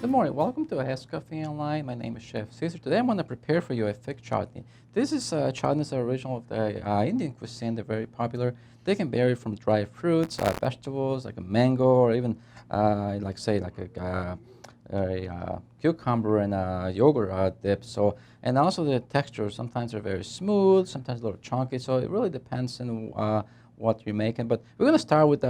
Good morning. Welcome to Ask Coffee Online. My name is Chef Caesar. Today I'm going to prepare for you a fig chutney. This is chutneys are original of the Indian cuisine. They're very popular. They can vary from dry fruits, vegetables like a mango, or even like say like a cucumber and a yogurt dip. So and also the texture. Sometimes they're very smooth, sometimes a little chunky. So it really depends on what you're making. But we're going to start with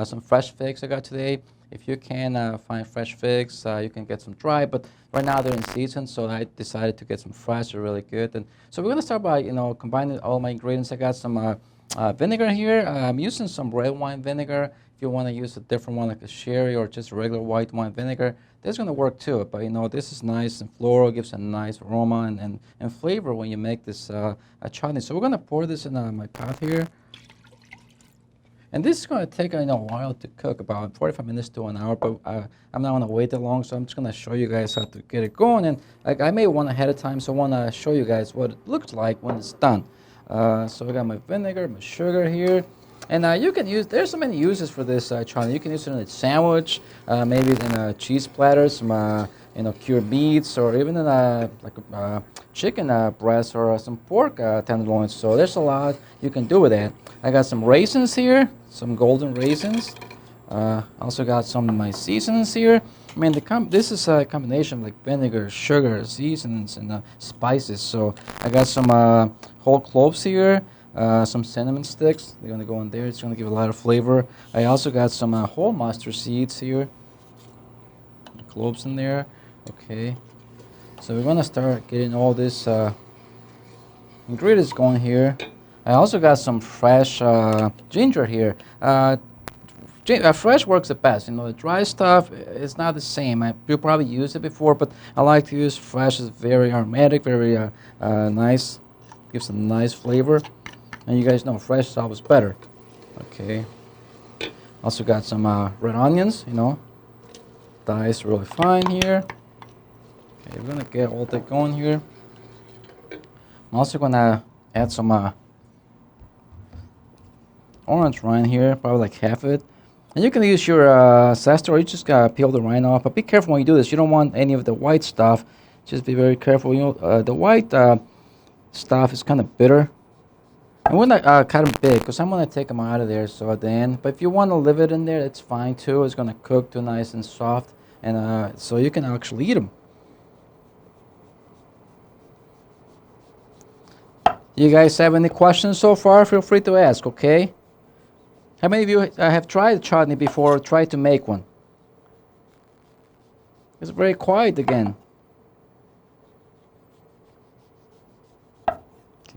some fresh figs I got today. If you can find fresh figs, you can get some dry, but right now they're in season, so I decided to get some fresh. They're really good. And so we're gonna start by combining all my ingredients. I got some vinegar here. I'm using some red wine vinegar. If you want to use a different one like a sherry or just regular white wine vinegar, that's gonna work too. But this is nice and floral, gives a nice aroma and flavor when you make this a chutney. So we're gonna pour this in my pot here. And this is going to take a while to cook, about 45 minutes to an hour, but I'm not going to wait that long, so I'm just going to show you guys how to get it going. And like I made one ahead of time, so I want to show you guys what it looks like when it's done. So I got my vinegar, my sugar here, and you can use, there's so many uses for this chutney. You can use it in a sandwich, maybe in a cheese platter, some cured meats, or even in a chicken breast or some pork tenderloins. So there's a lot you can do with it. I got some raisins here, some golden raisins. Also got some of my seasonings here. I mean, this is a combination of like vinegar, sugar, seasonings, and spices. So I got some whole cloves here, some cinnamon sticks. They're gonna go in there. It's gonna give a lot of flavor. I also got some whole mustard seeds here. Cloves in there. Okay. So we're gonna start getting all this ingredients going here. I also got some fresh ginger here. Fresh works the best. The dry stuff is not the same. You probably used it before, but I like to use fresh. It's very aromatic, very nice. Gives a nice flavor. And you guys know fresh is always better. Okay. Also got some red onions, diced really fine here. Okay, we're gonna get all that going here. I'm also gonna add some orange rind here, probably like half of it. And you can use your zester, or you just gotta peel the rind off. But be careful when you do this. You don't want any of the white stuff. Just be very careful. The white stuff is kind of bitter. I'm gonna cut them big because I'm gonna take them out of there. So at the end, but if you want to leave it in there, it's fine too. It's gonna cook too nice and soft, and so you can actually eat them. You guys have any questions so far? Feel free to ask. Okay. How many of you have tried chutney before or tried to make one? It's very quiet again. Okay,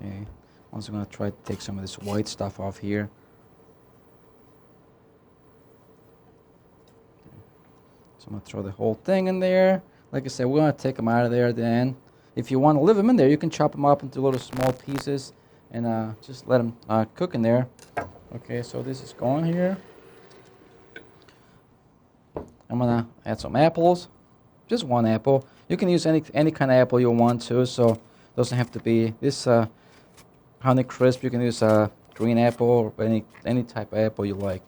I'm also going to try to take some of this white stuff off here. So I'm going to throw the whole thing in there. Like I said, we're going to take them out of there at the end. If you want to leave them in there, you can chop them up into little small pieces and just let them cook in there. Okay, so this is going here. I'm gonna add some apples, just one apple. You can use any kind of apple you want to, so it doesn't have to be this honey crisp. You can use a green apple or any type of apple you like.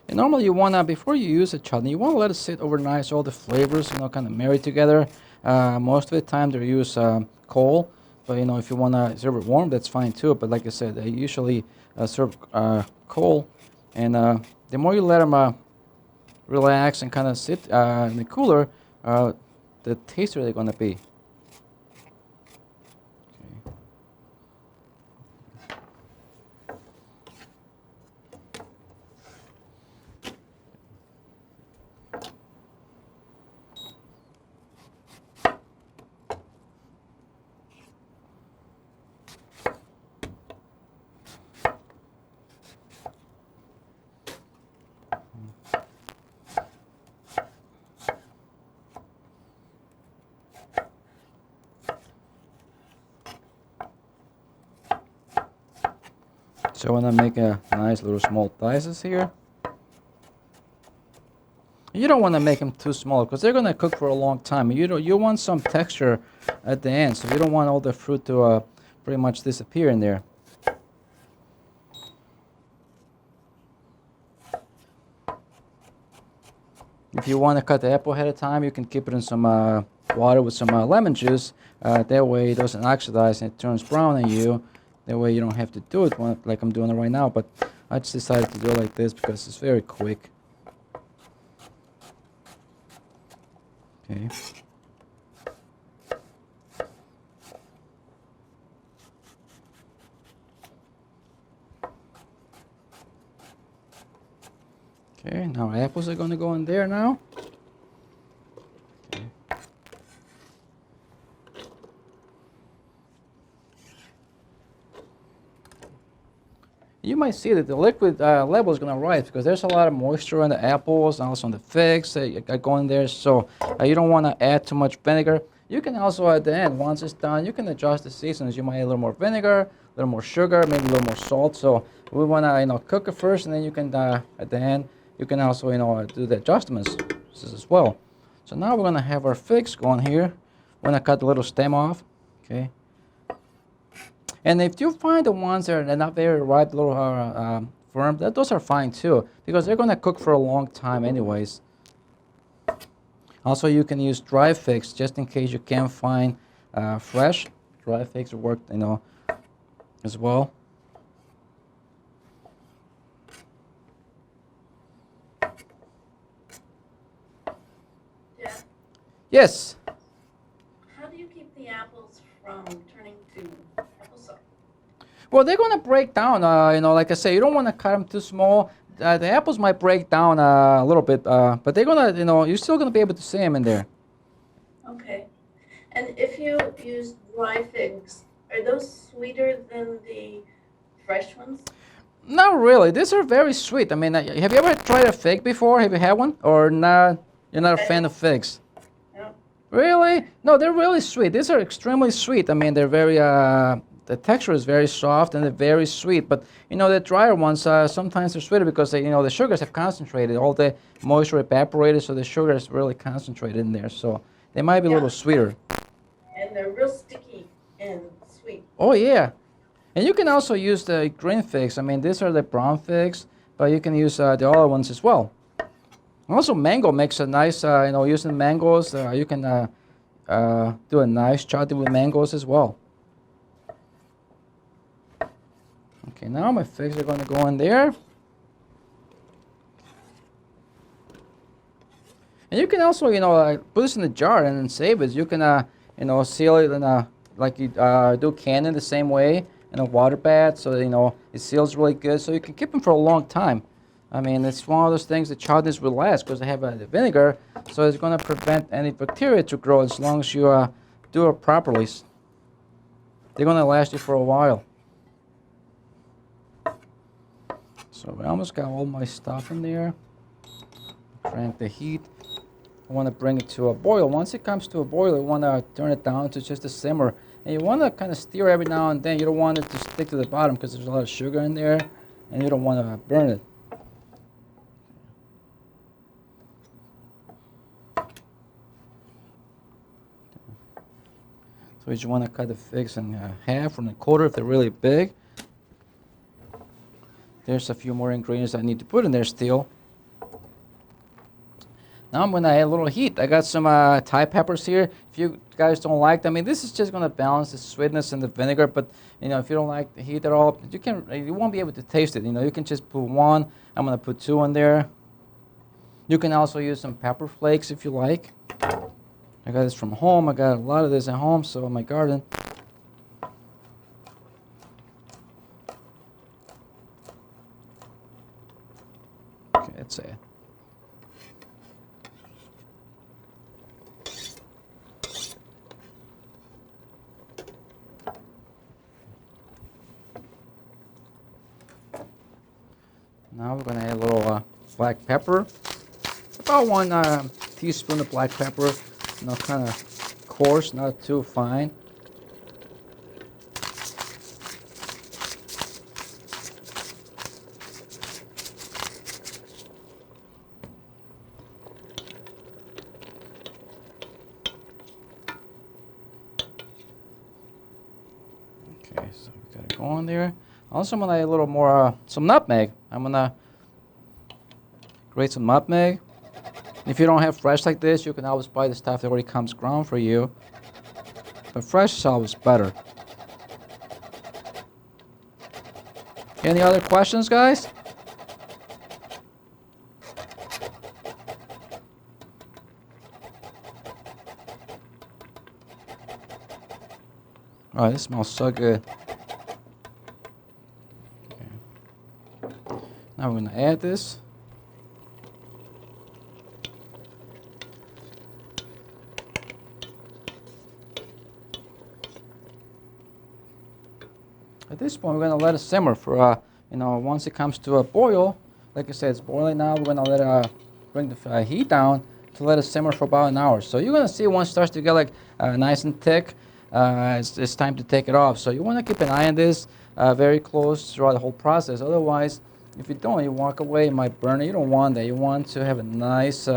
And normally you wanna, before you use a chutney, you wanna let it sit overnight so all the flavors, kind of marry together. Most of the time they use coal, but if you wanna serve it warm, that's fine too. But like I said, they usually serve coal, and the more you let them relax and kind of sit in the cooler, the tastier they're gonna be. So I want to make a nice little small slices here. You don't want to make them too small because they're going to cook for a long time. You want some texture at the end, so you don't want all the fruit to pretty much disappear in there. If you want to cut the apple ahead of time, you can keep it in some water with some lemon juice. That way it doesn't oxidize and it turns brown on you. That way you don't have to do it like I'm doing it right now. But I just decided to do it like this because it's very quick. Okay. Okay, now apples are going to go in there now. Okay. You might see that the liquid level is going to rise because there's a lot of moisture on the apples and also on the figs that go in there. So you don't want to add too much vinegar. You can also at the end, once it's done, you can adjust the seasonings. You might add a little more vinegar, a little more sugar, maybe a little more salt. So we want to cook it first, and then you can at the end you can also do the adjustments as well. So now we're going to have our figs going here. We're going to cut the little stem off. Okay. And if you find the ones that are not very ripe, a little firm, those are fine too, because they're going to cook for a long time anyways. Also, you can use dry figs just in case you can't find fresh. Dry figs work, as well. Yeah. Yes. How do you keep the apples from turning to applesauce? Well, they're going to break down. Like I say, you don't want to cut them too small. The apples might break down a little bit, but they're going to, you're still going to be able to see them in there. Okay. And if you use dry figs, are those sweeter than the fresh ones? Not really. These are very sweet. I mean, have you ever tried a fig before? Have you had one? Or not? You're not a fan of figs? No. Really? No, they're really sweet. These are extremely sweet. I mean, they're very, the texture is very soft and they're very sweet. But, the drier ones, sometimes they're sweeter because, the sugars have concentrated. All the moisture evaporated, so the sugar is really concentrated in there. So they might be a little sweeter. And they're real sticky and sweet. Oh, yeah. And you can also use the green figs. I mean, these are the brown figs, but you can use the other ones as well. Also, mango makes a nice, using mangoes, you can do a nice chutney with mangoes as well. Okay, now my figs are going to go in there. And you can also, put this in a jar and then save it. You can, seal it in like you do cayenne the same way in a water bath, so it seals really good. So you can keep them for a long time. I mean, it's one of those things that chutneys will last because they have the vinegar, so it's going to prevent any bacteria to grow as long as you do it properly. They're going to last you for a while. So I almost got all my stuff in there. Crank the heat. I want to bring it to a boil. Once it comes to a boil, you want to turn it down to just a simmer. And you want to kind of stir every now and then. You don't want it to stick to the bottom because there's a lot of sugar in there, and you don't want to burn it. So you just want to cut the figs in half or a quarter if they're really big. There's a few more ingredients I need to put in there still. Now I'm going to add a little heat. I got some Thai peppers here. If you guys don't like them, I mean, this is just going to balance the sweetness and the vinegar. But if you don't like the heat at all, you won't be able to taste it. You can just put one. I'm going to put two in there. You can also use some pepper flakes if you like. I got this from home. I got a lot of this at home, so in my garden. Okay, that's it. Now we're going to add a little black pepper. About 1 teaspoon of black pepper. Kind of coarse, not too fine. Okay, so we got it going there. Also, I'm gonna add a little more, some nutmeg. I'm gonna grate some nutmeg. If you don't have fresh like this, you can always buy the stuff that already comes ground for you. But fresh is always better. Any other questions, guys? Oh, this smells so good. Okay. Now we're gonna add this. At this point, we're gonna let it simmer for, once it comes to a boil. Like I said, it's boiling now. We're gonna let it bring the heat down to let it simmer for about an hour. So you're gonna see once it starts to get like nice and thick, it's time to take it off. So you wanna keep an eye on this very close throughout the whole process. Otherwise, if you don't, you walk away, it might burn it. You don't want that. You want to have a nice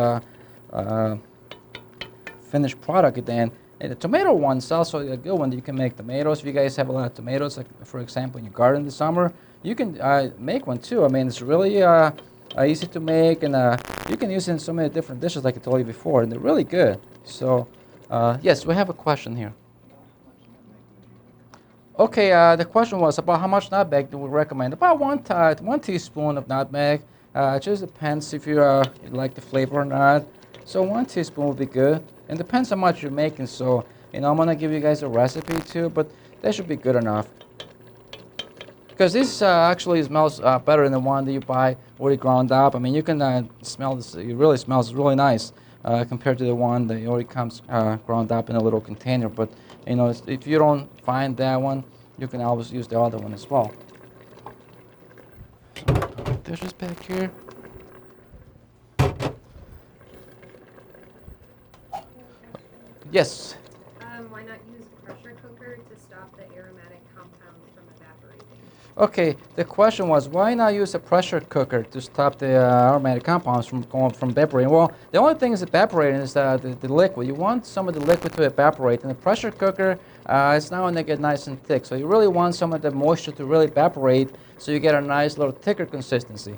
finished product at the end. And the tomato one is also a good one that you can make tomatoes. If you guys have a lot of tomatoes, like for example in your garden this summer, you can make one too. I mean, it's really easy to make, and you can use it in so many different dishes like I told you before, and they're really good. So, yes, we have a question here. Okay, the question was about how much nutmeg do we recommend? About one teaspoon of nutmeg. It just depends if you like the flavor or not. So 1 teaspoon would be good. And depends how much you're making. So, I'm gonna give you guys a recipe too, but that should be good enough. Because this actually smells better than the one that you buy already ground up. I mean, you can smell this. It really smells really nice compared to the one that already comes ground up in a little container. But if you don't find that one, you can always use the other one as well. So, put the dishes back here. Yes. Why not use a pressure cooker to stop the aromatic compounds from evaporating? Okay, the question was why not use a pressure cooker to stop the aromatic compounds from evaporating? Well, the only thing is evaporating is the liquid. You want some of the liquid to evaporate, and the pressure cooker it's now when they get nice and thick. So you really want some of the moisture to really evaporate, so you get a nice little thicker consistency.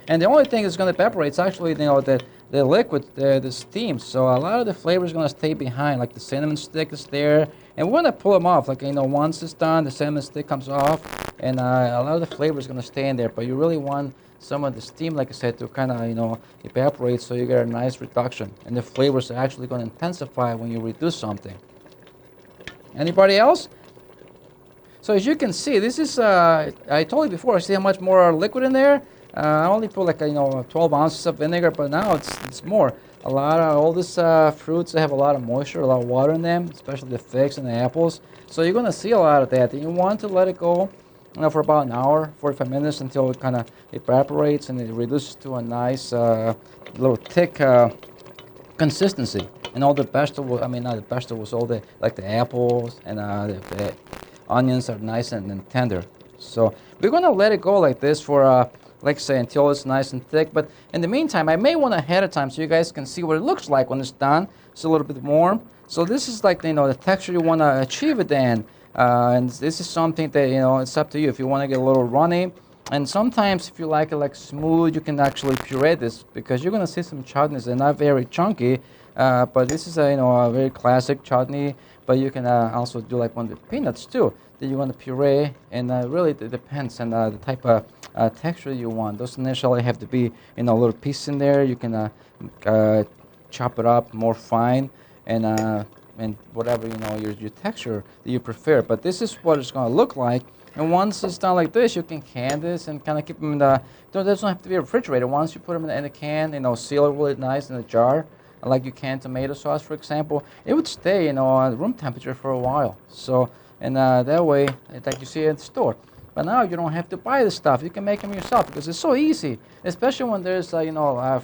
And the only thing that's going to evaporate is actually the liquid, the steam. So a lot of the flavor is going to stay behind, like the cinnamon stick is there. And we're going to pull them off, like, once it's done, the cinnamon stick comes off, and a lot of the flavor is going to stay in there. But you really want some of the steam, like I said, to kind of, evaporate, so you get a nice reduction. And the flavors are actually going to intensify when you reduce something. Anybody else? So as you can see, this is, I told you before, see how much more liquid in there? I only put like 12 ounces of vinegar, but now it's more. A lot of all these fruits, they have a lot of moisture, a lot of water in them, especially the figs and the apples. So you're gonna see a lot of that. And you want to let it go, for about an hour, 45 minutes, until it kind of evaporates and it reduces to a nice little thick consistency. And all the vegetables, not the vegetables, all the the apples and the onions are nice and tender. So we're gonna let it go like this for like I say, until it's nice and thick. But in the meantime, I may want ahead of time so you guys can see what it looks like when it's done. It's a little bit warm. So this is like, the texture you want to achieve at the end. And this is something that, it's up to you if you want to get a little runny. And sometimes if you like it like smooth, you can actually puree this, because you're going to see some chutneys. They're not very chunky, but this is a very classic chutney. But you can also do like one with peanuts too, that you want to puree. And really it depends on the type of texture you want. Those initially have to be a little piece in there. You can chop it up more fine and whatever your texture that you prefer. But this is what it's going to look like. And once it's done like this, you can can this and kind of keep them in the. It doesn't have to be refrigerated. Once you put them in the can, seal it really nice in a jar, like you can tomato sauce, for example, it would stay at room temperature for a while. So that way, like you see at the store. But now you don't have to buy the stuff. You can make them yourself, because it's so easy, especially when there's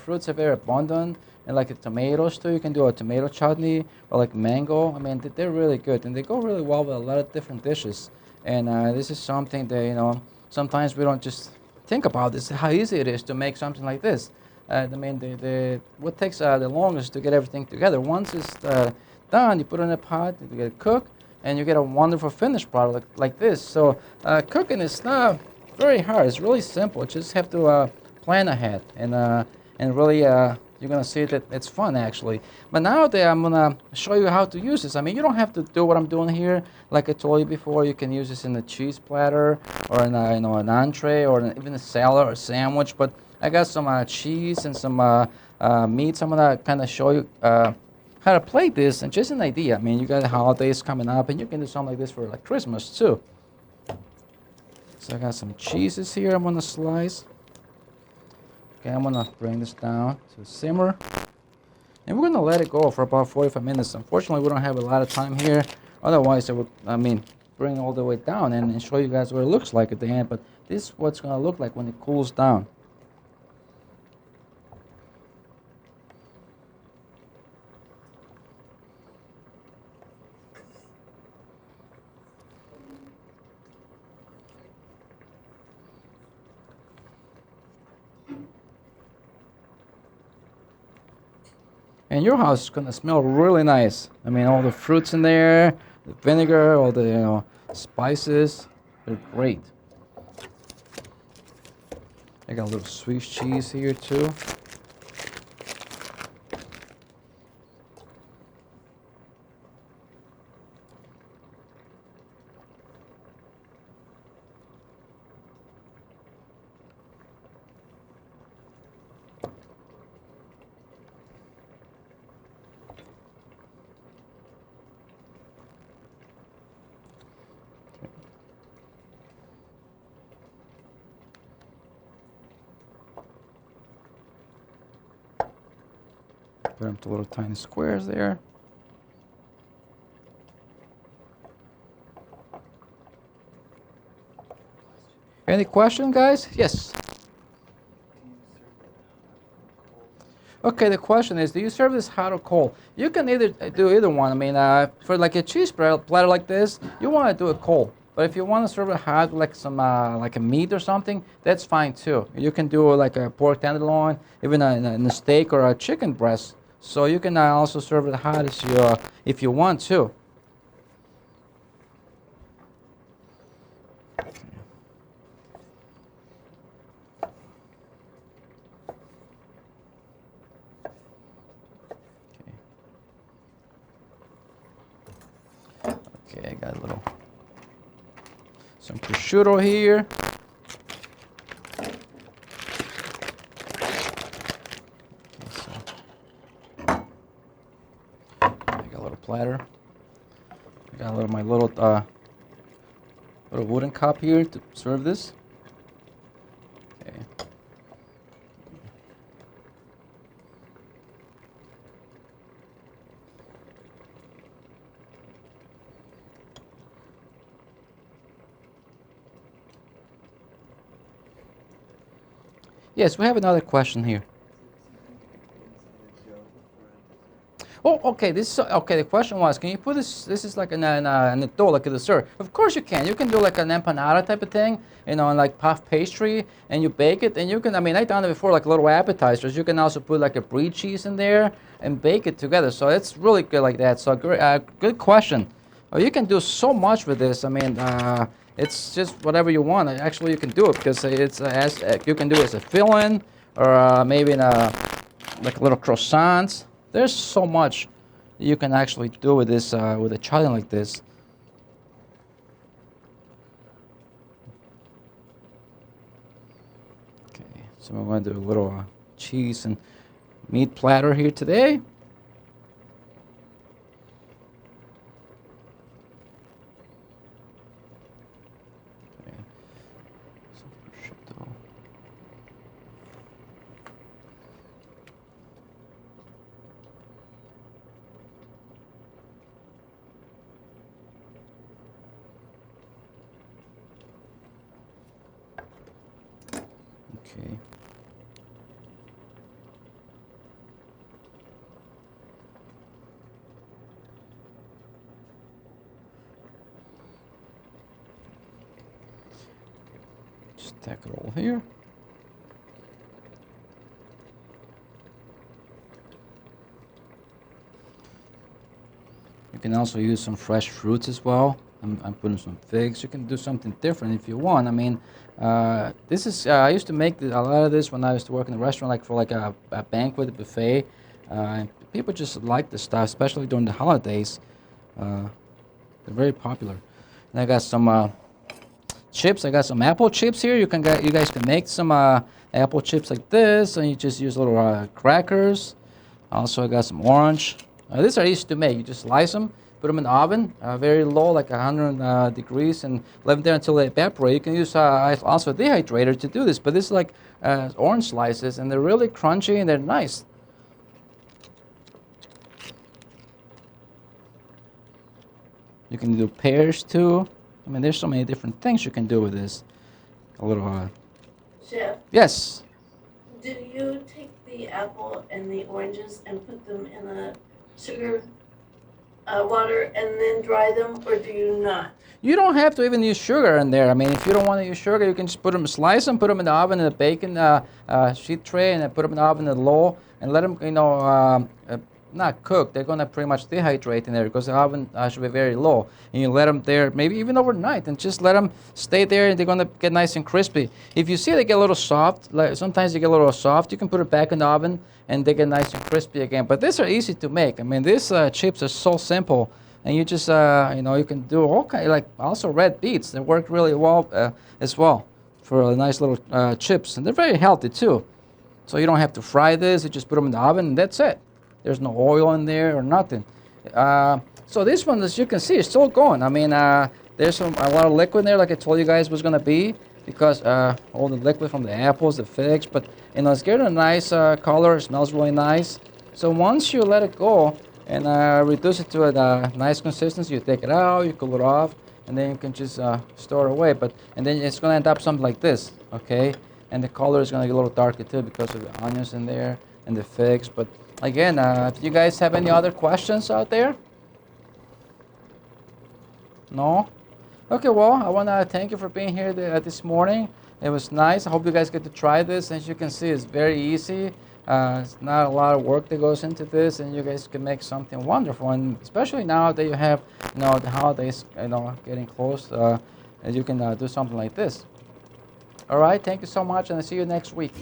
fruits are very abundant, and like the tomatoes too. You can do a tomato chutney, or like mango. They're really good, and they go really well with a lot of different dishes. And this is something that sometimes we don't just think about this, how easy it is to make something like this. What takes the longest to get everything together. Once it's done, you put it in a pot, you get it cooked. and you get a wonderful finished product like this. So cooking is not very hard. It's really simple. You just have to plan ahead, and really you're gonna see that it's fun actually. But now that I'm gonna show you how to use this. I mean, you don't have to do what I'm doing here. Like I told you before, you can use this in a cheese platter or in a, an entree or even a salad or sandwich. But I got some cheese and some meats. I'm gonna kind of show you how to plate this, and just an idea. I mean, you got the holidays coming up, and you can do something like this for like Christmas too. So I got some cheeses here I'm gonna slice. Okay, I'm gonna bring this down to simmer. And we're gonna let it go for about 45 minutes. Unfortunately, we don't have a lot of time here. Otherwise, I would, bring it all the way down and show you guys what it looks like at the end. But this is what it's gonna look like when it cools down. And your house is gonna smell really nice. I mean, all the fruits in there, the vinegar, all the spices, they're great. I got a little Swiss cheese here too. Put them to little tiny squares there. Any question, guys? Yes. Okay, the question is, do you serve this hot or cold? You can either do either one. I mean, for like a cheese platter like this, you want to do it cold. But if you want to serve it hot, like some like a meat or something, that's fine too. You can do like a pork tenderloin, even a steak or a chicken breast. So you can also serve it hot if you want to. Okay, I got some prosciutto here. Platter. I got my little wooden cup here to serve this. Okay. Yes, we have another question here. Oh, okay. The question was, can you put this? This is like in a dough, like a dessert. Of course you can. You can do like an empanada type of thing, and like puff pastry, and you bake it. And you can, I mean, I've done it before, like little appetizers. You can also put like a brie cheese in there and bake it together. So it's really good like that. So good question. Oh, you can do so much with this. I mean, it's just whatever you want. Actually, you can do it because it's you can do it as a fill-in, or maybe in like little croissants. There's so much you can actually do with this, with a chutney like this. Okay, so we're going to do a little cheese and meat platter here today. Okay. Some prosciutto. Okay. Stack it all here. can also use some fresh fruits as well. I'm putting some figs. You can do something different if you want. I mean, this is I used to make a lot of this when I used to work in a restaurant, like for like a banquet buffet. And people just like this stuff, especially during the holidays. They're very popular. And I got some chips. I got some apple chips here. You guys can make some apple chips like this, and you just use little crackers. Also, I got some orange. These are easy to make. You just slice them, put them in the oven, very low, like 100 degrees, and let them there until they evaporate. You can use also a dehydrator to do this, but this is like orange slices, and they're really crunchy and they're nice. You can do pears too. I mean, there's so many different things you can do with this. A little. Chef, Yes. do you take the apple and the oranges and put them in a sugar water and then dry them, or do you not? You don't have to even use sugar in there. I mean, if you don't want to use sugar, you can just put them, slice them, put them in the oven in a bacon sheet tray, and then put them in the oven in low, and let them, not cook. They're gonna pretty much dehydrate in there because the oven should be very low. And you let them there, maybe even overnight, and just let them stay there, and they're gonna get nice and crispy. If you see they get a little soft, like sometimes they get a little soft, you can put it back in the oven, and they get nice and crispy again. But these are easy to make. I mean, these chips are so simple, and you just you can do all kind, like also red beets. They work really well as well for nice little chips, and they're very healthy too. So you don't have to fry this. You just put them in the oven, and that's it. There's no oil in there or nothing. So this one, as you can see, is still going. I mean, there's a lot of liquid in there, like I told you guys was gonna be, because all the liquid from the apples, the figs. But it's getting a nice color. It smells really nice. So once you let it go and reduce it to a nice consistency, you take it out, you cool it off, and then you can just store it away. And then it's gonna end up something like this, okay? And the color is gonna get a little darker too because of the onions in there and the figs. But again, if you guys have any other questions out there? No? Okay, well, I want to thank you for being here this morning. It was nice. I hope you guys get to try this. As you can see, it's very easy. It's not a lot of work that goes into this, and you guys can make something wonderful. And especially now that you have, the holidays, getting close, and you can do something like this. All right, thank you so much, and I'll see you next week.